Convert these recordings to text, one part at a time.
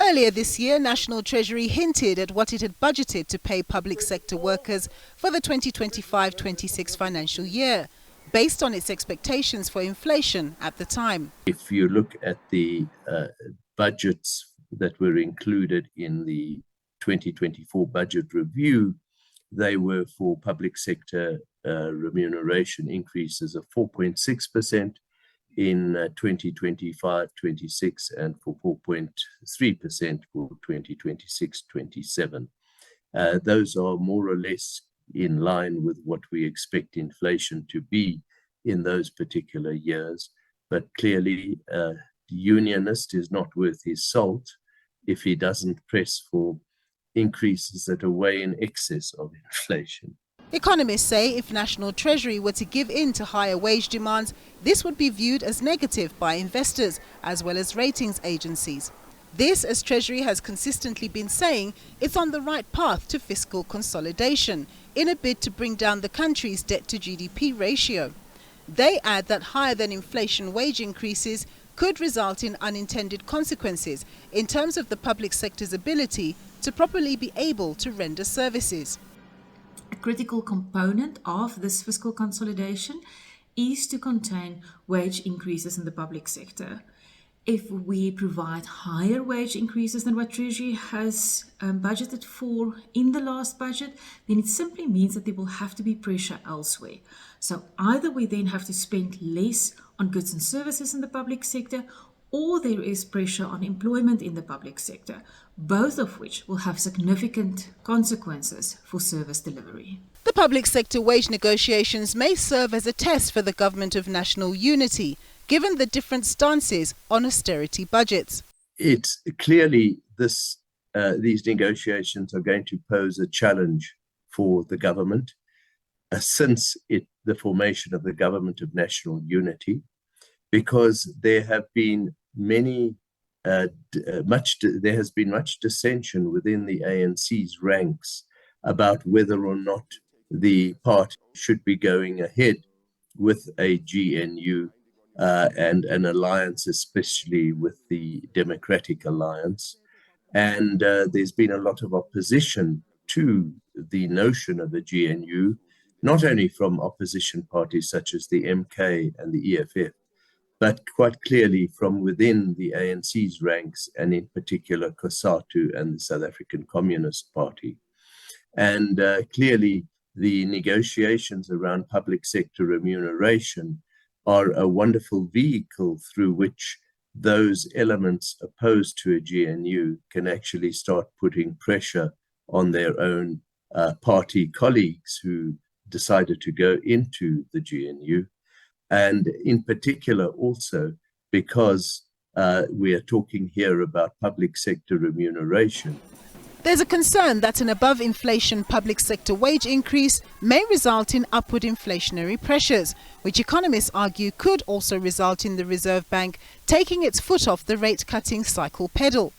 Earlier this year, National Treasury hinted at what it had budgeted to pay public sector workers for the 2025-26 financial year, based on its expectations for inflation at the time. If you look at the budgets that were included in the 2024 budget review, they were for public sector remuneration increases of 4.6% in 2025-26 and for 4.3% for 2026-27. Those are more or less in line with what we expect inflation to be in those particular years. But clearly, the unionist is not worth his salt if he doesn't press for increases that are way in excess of inflation. Economists say if National Treasury were to give in to higher wage demands, this would be viewed as negative by investors as well as ratings agencies. This, as Treasury has consistently been saying, it's on the right path to fiscal consolidation in a bid to bring down the country's debt to GDP ratio. They add that higher than inflation wage increases could result in unintended consequences in terms of the public sector's ability to properly be able to render services. A critical component of this fiscal consolidation is to contain wage increases in the public sector. If we provide higher wage increases than what Treasury has budgeted for in the last budget, then it simply means that there will have to be pressure elsewhere. So either we then have to spend less on goods and services in the public sector, or there is pressure on employment in the public sector, both of which will have significant consequences for service delivery. The public sector wage negotiations may serve as a test for the government of national unity, given the different stances on austerity budgets. It's clearly these negotiations are going to pose a challenge for the government since the formation of the government of national unity, because there have been much dissension within the ANC's ranks about whether or not the party should be going ahead with a GNU and an alliance, especially with the Democratic Alliance. And there's been a lot of opposition to the notion of a GNU, not only from opposition parties such as the MK and the EFF, but quite clearly from within the ANC's ranks, and in particular COSATU and the South African Communist Party. And clearly the negotiations around public sector remuneration are a wonderful vehicle through which those elements opposed to a GNU can actually start putting pressure on their own party colleagues who decided to go into the GNU. And in particular also because we are talking here about public sector remuneration. There's a concern that an above-inflation public sector wage increase may result in upward inflationary pressures, which economists argue could also result in the Reserve Bank taking its foot off the rate-cutting cycle pedal.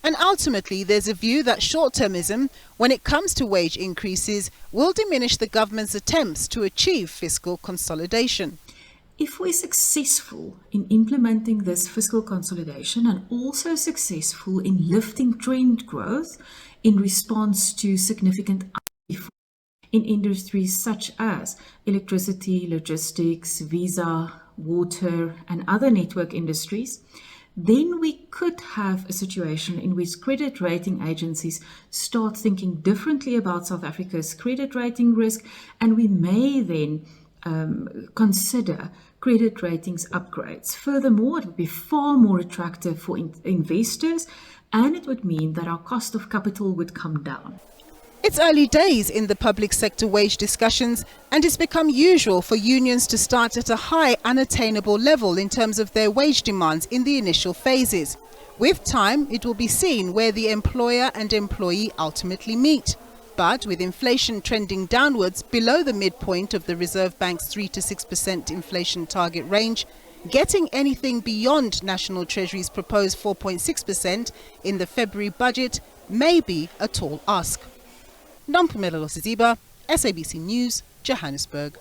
And ultimately, there's a view that short-termism, when it comes to wage increases, will diminish the government's attempts to achieve fiscal consolidation. If we're successful in implementing this fiscal consolidation and also successful in lifting trend growth in response to significant in industries such as electricity, logistics, visa, water, and other network industries, then we could have a situation in which credit rating agencies start thinking differently about South Africa's credit rating risk, and we may then consider credit ratings upgrades. Furthermore, it would be far more attractive for investors, and it would mean that our cost of capital would come down. It's early days in the public sector wage discussions, and it's become usual for unions to start at a high unattainable level in terms of their wage demands in the initial phases. With time, it will be seen where the employer and employee ultimately meet. But with inflation trending downwards below the midpoint of the Reserve Bank's 3 to 6% inflation target range, getting anything beyond National Treasury's proposed 4.6% in the February budget may be a tall ask. Nampumelelo Siziba, SABC News, Johannesburg.